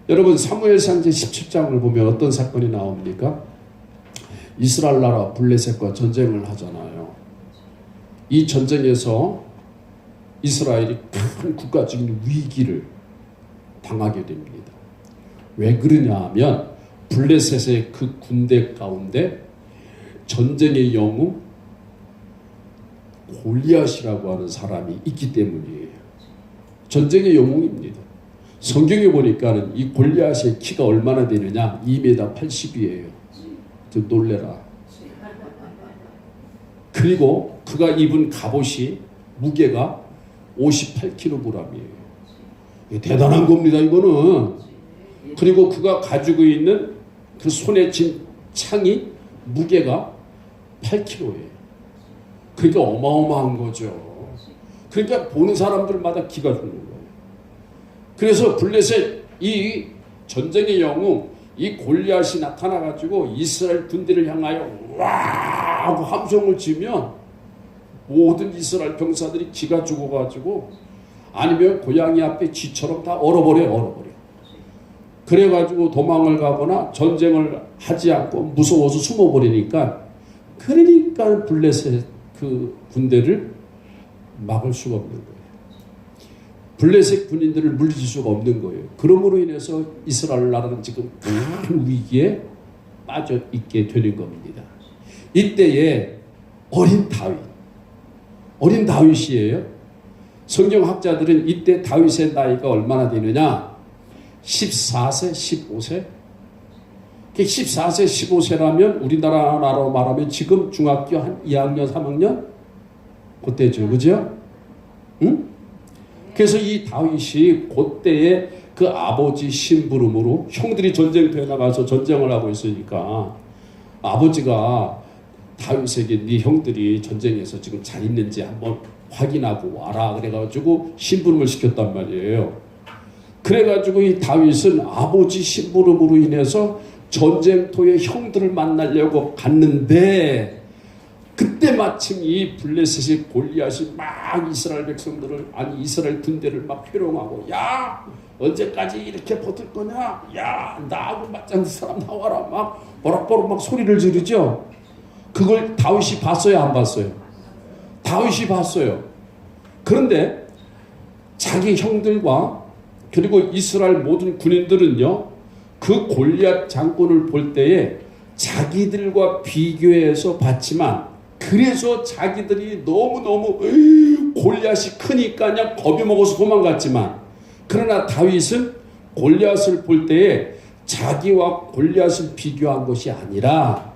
여러분 사무엘상 제 17장을 보면 어떤 사건이 나옵니까? 이스라엘 나라 블레셋과 전쟁을 하잖아요. 이 전쟁에서 이스라엘이 큰 국가적인 위기를 당하게 됩니다. 왜 그러냐 하면 블레셋의 그 군대 가운데 전쟁의 영웅 골리앗이라고 하는 사람이 있기 때문이에요. 전쟁의 영웅입니다. 성경에 보니까는 이 골리앗의 키가 얼마나 되느냐? 2m 80이에요. 저 놀래라. 그리고 그가 입은 갑옷이 무게가 58kg이에요. 대단한 겁니다, 이거는. 그리고 그가 가지고 있는 그 손에 쥔 창이 무게가 8kg예요. 그러니까 어마어마한 거죠. 그러니까 보는 사람들마다 기가 죽는 거예요. 그래서 블레셋 이 전쟁의 영웅 이 골리앗이 나타나가지고 이스라엘 군대를 향하여 와 하고 함성을 치면 모든 이스라엘 병사들이 기가 죽어가지고 아니면 고양이 앞에 쥐처럼 다 얼어버려. 그래가지고 도망을 가거나 전쟁을 하지 않고 무서워서 숨어버리니까 그러니까 블레셋 그 군대를 막을 수가 없는 거예요. 블레셋 군인들을 물리칠 수가 없는 거예요. 그러므로 인해서 이스라엘 나라는 지금 큰 위기에 빠져 있게 되는 겁니다. 이때에 어린 다윗이에요. 성경학자들은 이때 다윗의 나이가 얼마나 되느냐? 14세, 15세? 14세, 15세라면 우리나라로 말하면 지금 중학교 한 2학년, 3학년? 그때죠. 그죠? 응? 그래서 이 다윗이 그때에 그 아버지 심부름으로 형들이 전쟁터에 나가서 전쟁을 하고 있으니까 아버지가 다윗에게 네 형들이 전쟁에서 지금 잘 있는지 한번 확인하고 와라 그래가지고 심부름을 시켰단 말이에요. 그래가지고 이 다윗은 아버지 심부름으로 인해서 전쟁터에 형들을 만나려고 갔는데 그때 마침 이 블레셋의 골리앗이 막 이스라엘 백성들을 아니 이스라엘 군대를 막 회롱하고 야 언제까지 이렇게 버틸 거냐 야 나하고 맞짱 사람 나와라 막 버럭버럭 막 소리를 지르죠. 그걸 다윗이 봤어요 안 봤어요? 다윗이 봤어요. 그런데 자기 형들과 그리고 이스라엘 모든 군인들은요 그 골리앗 장군을 볼 때에 자기들과 비교해서 봤지만 그래서 자기들이 너무너무 골리앗이 크니까 그냥 겁이 먹어서 도망갔지만 그러나 다윗은 골리앗을 볼 때에 자기와 골리앗을 비교한 것이 아니라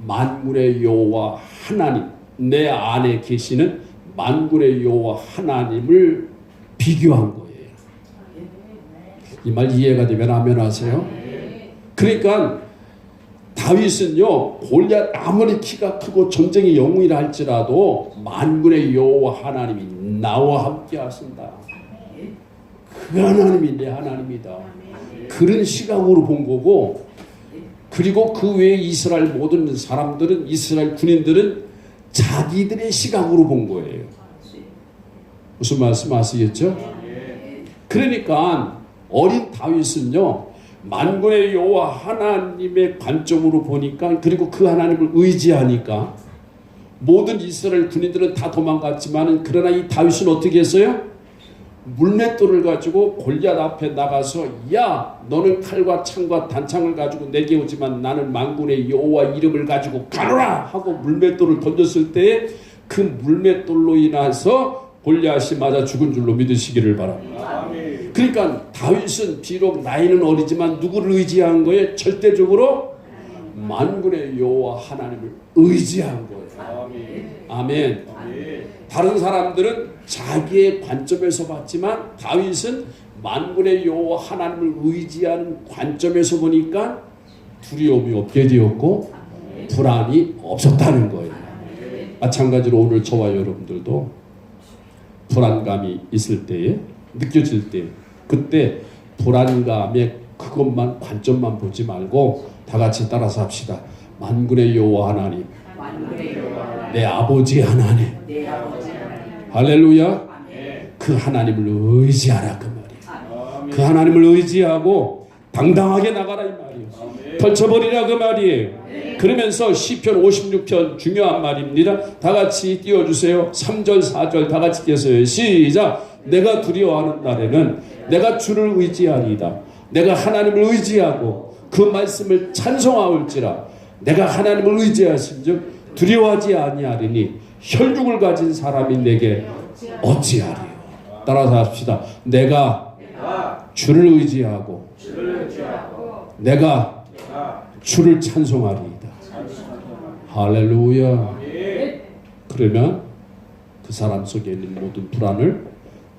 만군의 여호와 하나님 내 안에 계시는 만군의 여호와 하나님을 비교한 거예요. 이 말 이해가 되면 아멘 하세요? 그러니까 다윗은요 골리앗 아무리 키가 크고 전쟁의 영웅이라 할지라도 만군의 여호와 하나님이 나와 함께 하신다. 그 하나님이 내 하나님이다. 그런 시각으로 본 거고 그리고 그 외에 이스라엘 모든 사람들은 이스라엘 군인들은 자기들의 시각으로 본 거예요. 무슨 말씀 아시겠죠? 그러니까 어린 다윗은요, 만군의 여호와 하나님의 관점으로 보니까, 그리고 그 하나님을 의지하니까 모든 이스라엘 군인들은 다 도망갔지만, 그러나 이 다윗은 어떻게 했어요? 물맷돌을 가지고 골리앗 앞에 나가서, 야, 너는 칼과 창과 단창을 가지고 내게 오지만 나는 만군의 여호와 이름을 가지고 가노라 하고 물맷돌을 던졌을 때에 그 물맷돌로 인해서 골리앗이 맞아 죽은 줄로 믿으시기를 바랍니다. 그러니까 다윗은 비록 나이는 어리지만 누구를 의지한 거예요? 절대적으로 만군의 여호와 하나님을 의지한 거예요. 아멘. 다른 사람들은 자기의 관점에서 봤지만 다윗은 만군의 여호와 하나님을 의지하는 관점에서 보니까 두려움이 없게 되었고 불안이 없었다는 거예요. 마찬가지로 오늘 저와 여러분들도 불안감이 있을 때에, 느껴질 때, 그때 불안감의 그것만, 관점만 보지 말고 다 같이 따라서 합시다. 만군의 여호와 하나님, 내 아버지 하나님, 할렐루야. 그 하나님을 의지하라 그 말이에요. 그 하나님을 의지하고 당당하게 나가라 이 말이에요. 펼쳐버리라 그 말이에요. 그러면서 시편 56편 중요한 말입니다. 다 같이 띄워주세요. 3절 4절 다 같이 띄워서요. 시작. 내가 두려워하는 날에는 내가 주를 의지하리이다. 내가 하나님을 의지하고 그 말씀을 찬송하올지라. 내가 하나님을 의지하신즉 두려워하지 아니하리니 혈육을 가진 사람이 내게 어찌하리요. 따라서 합시다. 내가 주를 의지하고 내가 주를 찬송하리이다. 할렐루야. 그러면 그 사람 속에 있는 모든 불안을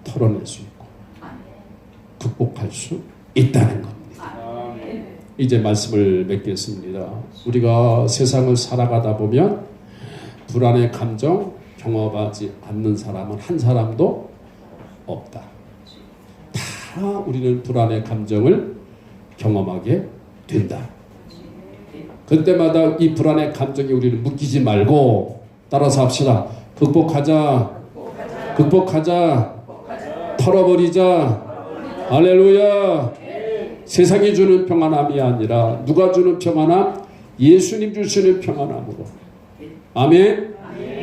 털어낼 수 있고 극복할 수 있다는 겁니다. 이제 말씀을 맺겠습니다. 우리가 세상을 살아가다 보면 불안의 감정 경험하지 않는 사람은 한 사람도 없다. 다 우리는 불안의 감정을 경험하게 된다. 그때마다 이 불안의 감정이 우리를 묶이지 말고 따라서 합시다. 극복하자. 털어버리자. 할렐루야. 세상이 주는 평안함이 아니라 누가 주는 평안함? 예수님 주시는 평안함으로. 아멘.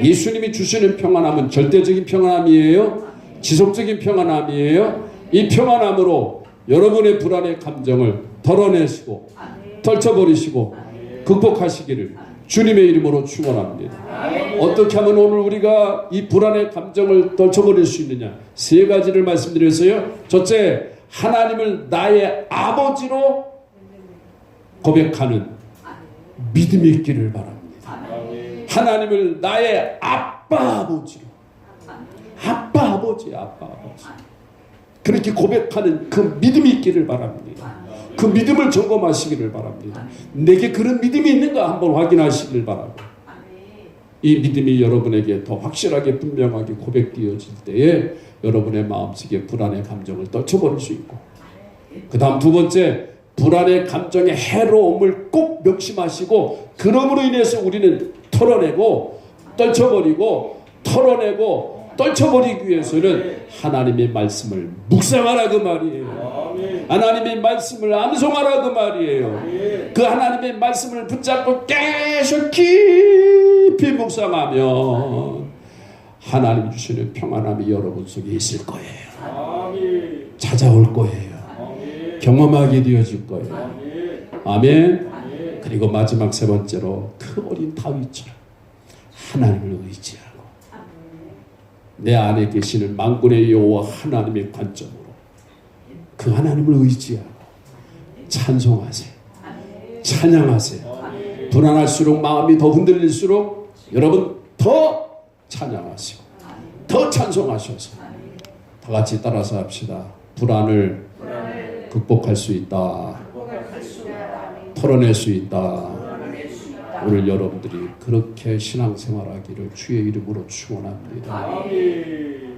예수님이 주시는 평안함은 절대적인 평안함이에요? 지속적인 평안함이에요? 이 평안함으로 여러분의 불안의 감정을 털어내시고 털쳐버리시고 극복하시기를 주님의 이름으로 축원합니다. 어떻게 하면 오늘 우리가 이 불안의 감정을 떨쳐버릴 수 있느냐? 세 가지를 말씀드렸어요. 첫째, 하나님을 나의 아버지로 고백하는 믿음이 있기를 바랍니다. 하나님을 나의 아빠 아버지로, 아빠 아버지. 그렇게 고백하는 그 믿음이 있기를 바랍니다. 그 믿음을 점검하시기를 바랍니다. 내게 그런 믿음이 있는가 한번 확인하시기를 바라고, 이 믿음이 여러분에게 더 확실하게 분명하게 고백되어질 때에 여러분의 마음속에 불안의 감정을 떨쳐버릴 수 있고, 그 다음 두 번째, 불안의 감정의 해로움을 꼭 명심하시고 그럼으로 인해서 우리는 털어내고 떨쳐버리고 털어내고 떨쳐버리기 위해서는 하나님의 말씀을 묵상하라 그 말이에요. 하나님의 말씀을 암송하라 그 말이에요. 그 하나님의 말씀을 붙잡고 계속 깊이 묵상하면 하나님 주시는 평안함이 여러분 속에 있을 거예요. 찾아올 거예요. 경험하게 되어질 거예요. 아멘. 그리고 마지막 세 번째로 그 어린 다윗처럼 하나님을 의지하고 내 안에 계시는 만군의 여호와 하나님의 관점으로 그 하나님을 의지하고 찬송하세요. 찬양하세요. 불안할수록, 마음이 더 흔들릴수록 여러분 더 찬양하시고 더 찬송하셔서 다 같이 따라서 합시다. 불안을 극복할 수 있다. 털어낼 수 있다. 오늘 여러분들이 그렇게 신앙생활하기를 주의 이름으로 축원합니다.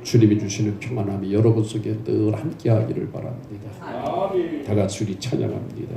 주님이 주시는 평안함이 여러분 속에 늘 함께하기를 바랍니다. 다 같이 우리 찬양합니다.